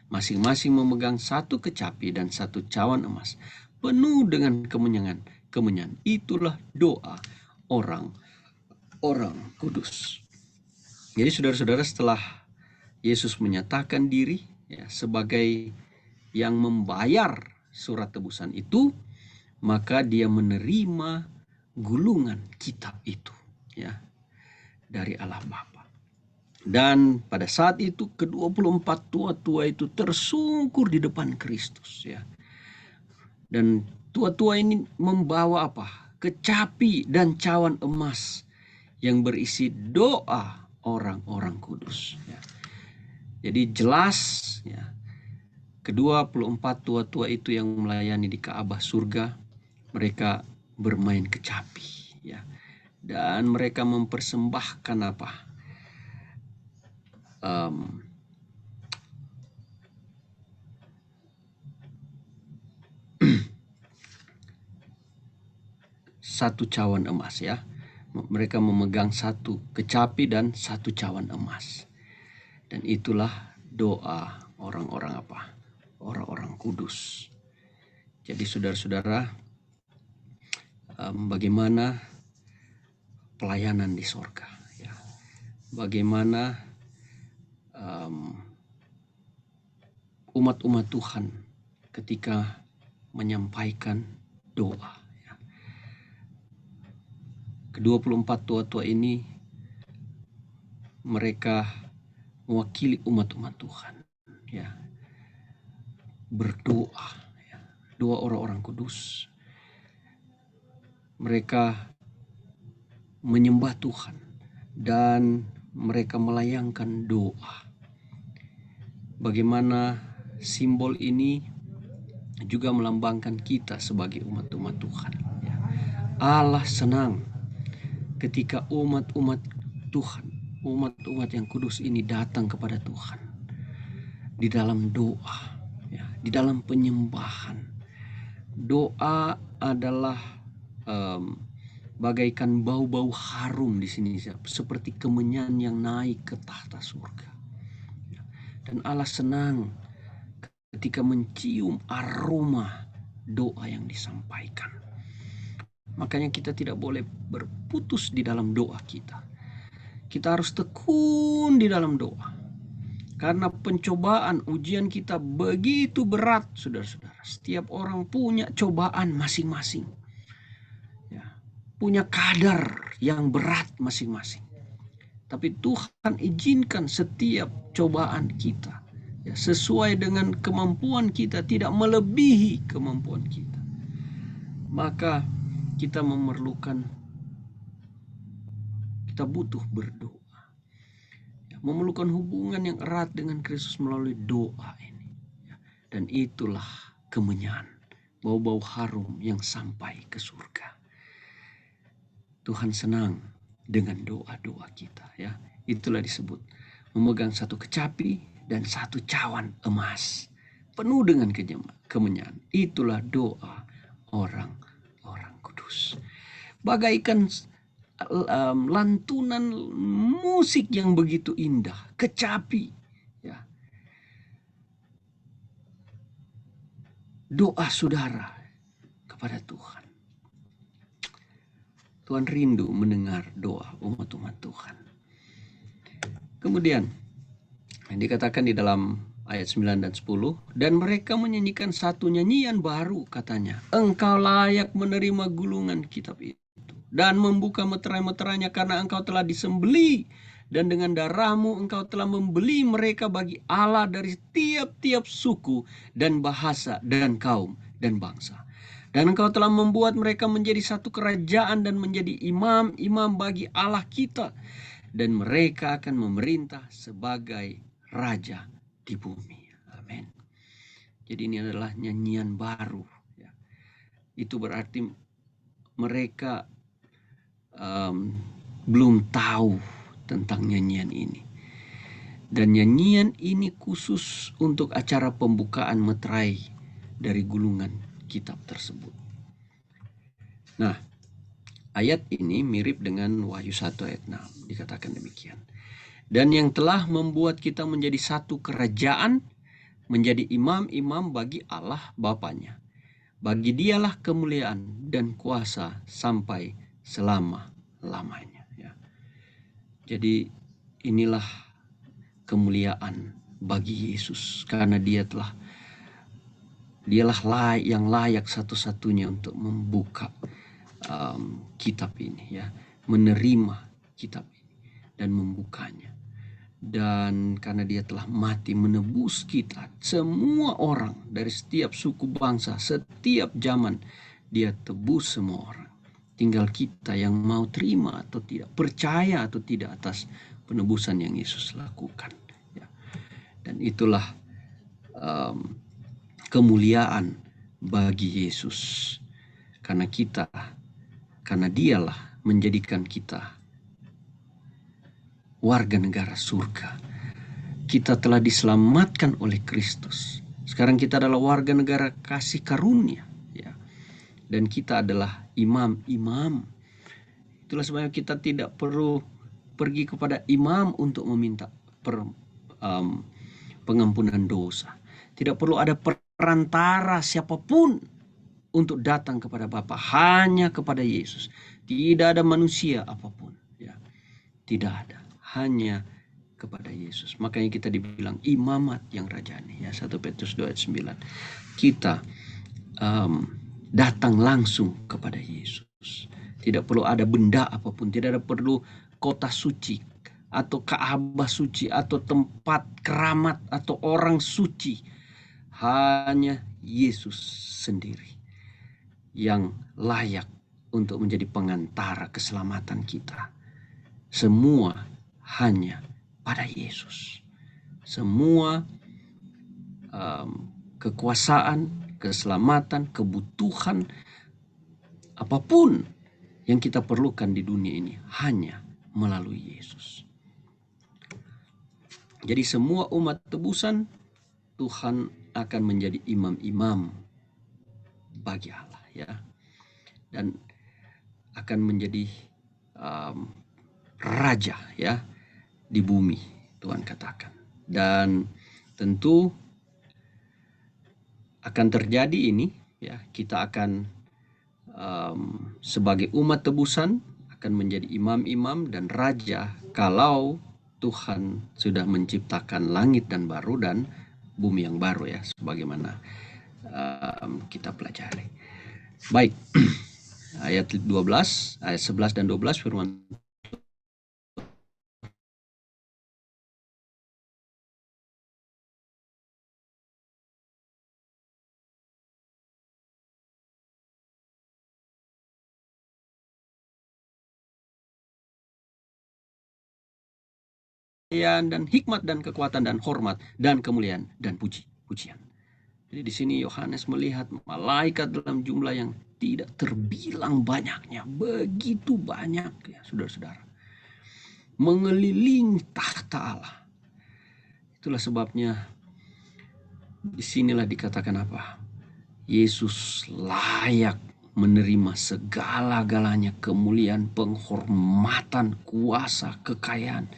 masing-masing memegang satu kecapi dan satu cawan emas, penuh dengan kemenyan. Itulah doa orang-orang kudus. Jadi saudara-saudara, setelah Yesus menyatakan diri sebagai yang membayar surat tebusan itu, maka dia menerima gulungan kitab itu dari Allah Bapa. Dan pada saat itu ke-24 tua-tua itu tersungkur di depan Kristus Dan tua-tua ini membawa apa? Kecapi dan cawan emas yang berisi doa orang-orang kudus. Jadi jelas ke-24 tua-tua itu yang melayani di Ka'bah surga, mereka bermain kecapi dan mereka mempersembahkan apa? Satu cawan emas Mereka memegang satu kecapi dan satu cawan emas. Dan itulah doa orang-orang apa? Orang-orang kudus. Jadi saudara-saudara, bagaimana pelayanan di sorga bagaimana umat-umat Tuhan ketika menyampaikan doa. Ke-24 tua-tua ini mereka mewakili umat-umat Tuhan berdoa doa orang-orang kudus. Mereka menyembah Tuhan dan mereka melayangkan doa. Bagaimana simbol ini juga melambangkan kita sebagai umat-umat Tuhan. Allah senang ketika umat-umat Tuhan, umat-umat yang kudus ini datang kepada Tuhan di dalam doa, di dalam penyembahan. Doa adalah bagaikan bau-bau harum di sini, seperti kemenyan yang naik ke tahta surga. Dan Allah senang ketika mencium aroma doa yang disampaikan. Makanya kita tidak boleh berputus di dalam doa kita. Kita harus tekun di dalam doa. Karena pencobaan, ujian kita begitu berat, saudara-saudara. Setiap orang punya cobaan masing-masing. Punya kadar yang berat masing-masing. Tapi Tuhan izinkan setiap cobaan kita sesuai dengan kemampuan kita, tidak melebihi kemampuan kita. Maka kita butuh berdoa, memerlukan hubungan yang erat dengan Kristus melalui doa ini. Dan itulah kemenyan, bau-bau harum yang sampai ke surga. Tuhan senang dengan doa-doa kita Itulah disebut memegang satu kecapi dan satu cawan emas penuh dengan kemenyan. Itulah doa orang-orang kudus. Bagaikan lantunan musik yang begitu indah, kecapi doa saudara kepada Tuhan. Tuhan rindu mendengar doa umat-umat Tuhan. Kemudian yang dikatakan di dalam ayat 9 dan 10, dan mereka menyanyikan satu nyanyian baru, katanya, engkau layak menerima gulungan kitab itu dan membuka meterai-meterainya, karena engkau telah disembelih dan dengan darahmu engkau telah membeli mereka bagi Allah dari tiap-tiap suku dan bahasa dan kaum dan bangsa. Dan engkau telah membuat mereka menjadi satu kerajaan dan menjadi imam-imam bagi Allah kita. Dan mereka akan memerintah sebagai raja di bumi. Amin. Jadi ini adalah nyanyian baru. Itu berarti mereka belum tahu tentang nyanyian ini. Dan nyanyian ini khusus untuk acara pembukaan meterai dari gulungan kitab tersebut. Nah, ayat ini mirip dengan Wahyu 1 ayat 6, dikatakan demikian. Dan yang telah membuat kita menjadi satu kerajaan menjadi imam-imam bagi Allah Bapanya. Bagi dialah kemuliaan dan kuasa sampai selama-lamanya. Ya. Jadi inilah kemuliaan bagi Yesus, karena dialah yang layak satu-satunya untuk membuka kitab ini, ya, menerima kitab ini dan membukanya. Dan karena dia telah mati menebus kita, semua orang dari setiap suku bangsa, setiap zaman, dia tebus semua orang. Tinggal kita yang mau terima atau tidak, percaya atau tidak atas penebusan yang Yesus lakukan. Ya. Dan itulah kemuliaan bagi Yesus. Karena dialah menjadikan kita warga negara surga. Kita telah diselamatkan oleh Kristus. Sekarang kita adalah warga negara kasih karunia, ya. Dan kita adalah imam-imam. Itulah sebabnya kita tidak perlu pergi kepada imam untuk meminta pengampunan dosa. Tidak perlu ada perantara siapapun untuk datang kepada Bapa, hanya kepada Yesus. Tidak ada manusia apapun, ya. Tidak ada, hanya kepada Yesus. Makanya kita dibilang imamat yang rajani, ya, 1 Petrus 2 ayat 9. Kita datang langsung kepada Yesus. Tidak perlu ada benda apapun, tidak ada perlu kota suci atau Ka'bah suci atau tempat keramat atau orang suci. Hanya Yesus sendiri yang layak untuk menjadi pengantara keselamatan kita. Semua hanya pada Yesus. Semua kekuasaan, keselamatan, kebutuhan, apapun yang kita perlukan di dunia ini hanya melalui Yesus. Jadi semua umat tebusan, Tuhan akan menjadi imam-imam bagi Allah, ya, dan akan menjadi raja, ya, di bumi, Tuhan katakan. Dan tentu akan terjadi ini, ya, kita akan sebagai umat tebusan akan menjadi imam-imam dan raja kalau Tuhan sudah menciptakan langit dan baru dan bumi yang baru, ya, sebagaimana kita pelajari. Baik, ayat 12, ayat 11 dan 12 firman dan hikmat dan kekuatan dan hormat dan kemuliaan dan pujian. Jadi di sini Yohanes melihat malaikat dalam jumlah yang tidak terbilang banyaknya, begitu banyak, ya, saudara-saudara, mengelilingi tahta Allah. Itulah sebabnya disinilah dikatakan apa? Yesus layak menerima segala-galanya, kemuliaan, penghormatan, kuasa, kekayaan,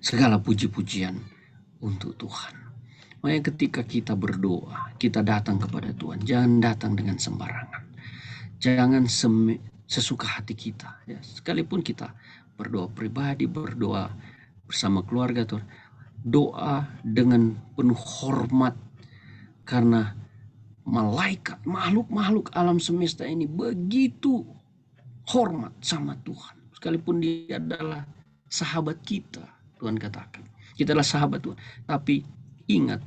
segala puji-pujian untuk Tuhan. Makanya ketika kita berdoa, kita datang kepada Tuhan, jangan datang dengan sembarangan. Jangan sesuka hati kita, ya. Sekalipun kita berdoa pribadi, berdoa bersama keluarga, Tuhan, doa dengan penuh hormat, karena malaikat, makhluk-makhluk alam semesta ini begitu hormat sama Tuhan. Sekalipun dia adalah sahabat kita, Tuhan katakan, kita adalah sahabat Tuhan. Tapi ingat,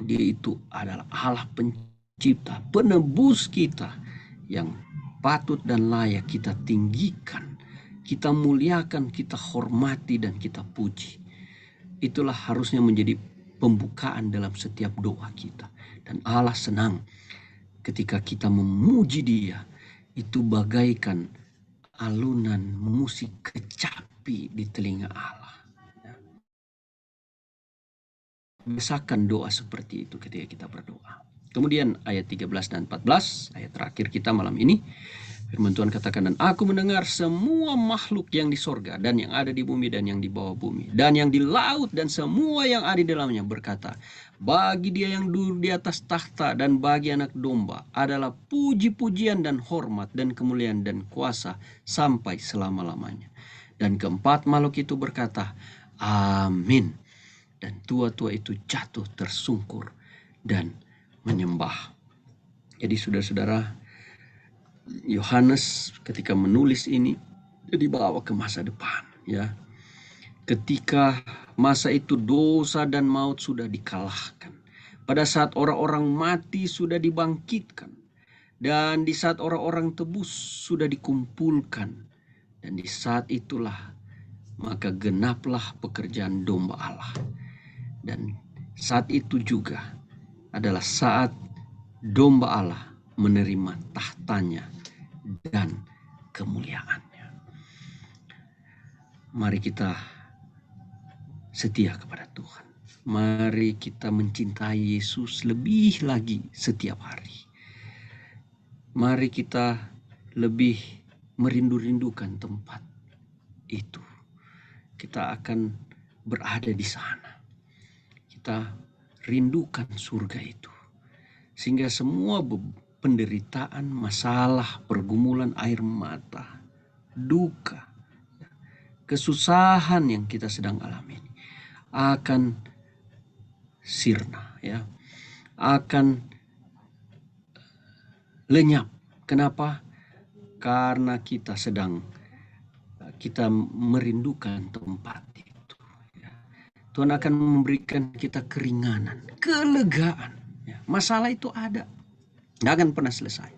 dia itu adalah Allah pencipta, penebus kita, yang patut dan layak kita tinggikan, kita muliakan, kita hormati, dan kita puji. Itulah harusnya menjadi pembukaan dalam setiap doa kita. Dan Allah senang ketika kita memuji Dia, itu bagaikan alunan musik kecapi di telinga Allah. Biasakan doa seperti itu ketika kita berdoa. Kemudian ayat 13 dan 14, ayat terakhir kita malam ini. Firman Tuhan katakan, dan aku mendengar semua makhluk yang di sorga dan yang ada di bumi dan yang di bawah bumi dan yang di laut dan semua yang ada di dalamnya berkata, bagi dia yang duduk di atas takhta dan bagi anak domba adalah puji-pujian dan hormat dan kemuliaan dan kuasa sampai selama-lamanya. Dan keempat makhluk itu berkata, amin. Dan tua-tua itu jatuh tersungkur dan menyembah. Jadi saudara-saudara, Yohanes ketika menulis ini dibawa ke masa depan, ya. Ketika masa itu dosa dan maut sudah dikalahkan. Pada saat orang-orang mati sudah dibangkitkan. Dan di saat orang-orang tebus sudah dikumpulkan. Dan di saat itulah maka genaplah pekerjaan domba Allah. Dan saat itu juga adalah saat domba Allah menerima tahtanya dan kemuliaannya. Mari kita setia kepada Tuhan. Mari kita mencintai Yesus lebih lagi setiap hari. Mari kita lebih merindu-rindukan tempat itu. Kita akan berada di sana. Kita rindukan surga itu. Sehingga semua penderitaan, masalah, pergumulan air mata, duka, kesusahan yang kita sedang alami akan sirna, ya, akan lenyap. Kenapa? Karena kita merindukan tempat itu. Ya. Tuhan akan memberikan kita keringanan, kelegaan. Ya. Masalah itu ada, nggak akan pernah selesai.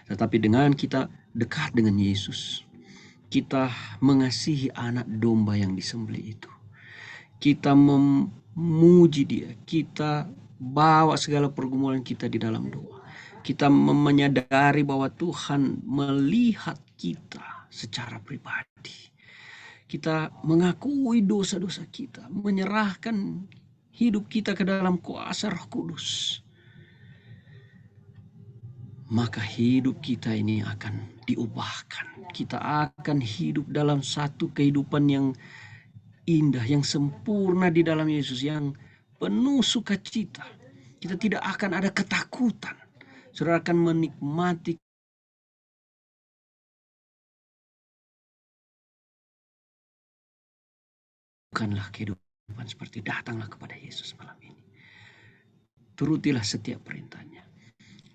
Tetapi dengan kita dekat dengan Yesus, kita mengasihi anak domba yang disembelih itu, kita memuji dia, kita bawa segala pergumulan kita di dalam doa. Kita menyadari bahwa Tuhan melihat kita secara pribadi. Kita mengakui dosa-dosa kita, menyerahkan hidup kita ke dalam kuasa Roh Kudus. Maka hidup kita ini akan diubahkan. Kita akan hidup dalam satu kehidupan yang indah, yang sempurna di dalam Yesus, yang penuh sukacita. Kita tidak akan ada ketakutan. Saudara akan menikmati bukanlah kehidupan seperti datanglah kepada Yesus malam ini. Turutilah setiap perintahnya.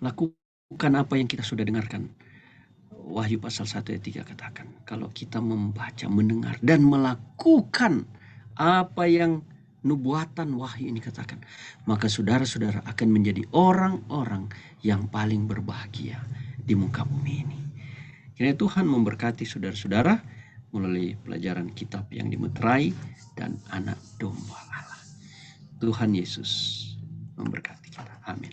Lakukan apa yang kita sudah dengarkan. Wahyu pasal 1 ayat 3 katakan, kalau kita membaca, mendengar, dan melakukan apa yang nubuatan wahyu ini katakan, maka saudara-saudara akan menjadi orang-orang yang paling berbahagia di muka bumi ini. Kiranya Tuhan memberkati saudara-saudara melalui pelajaran kitab yang dimeterai dan anak domba Allah. Tuhan Yesus memberkati kita. Amin.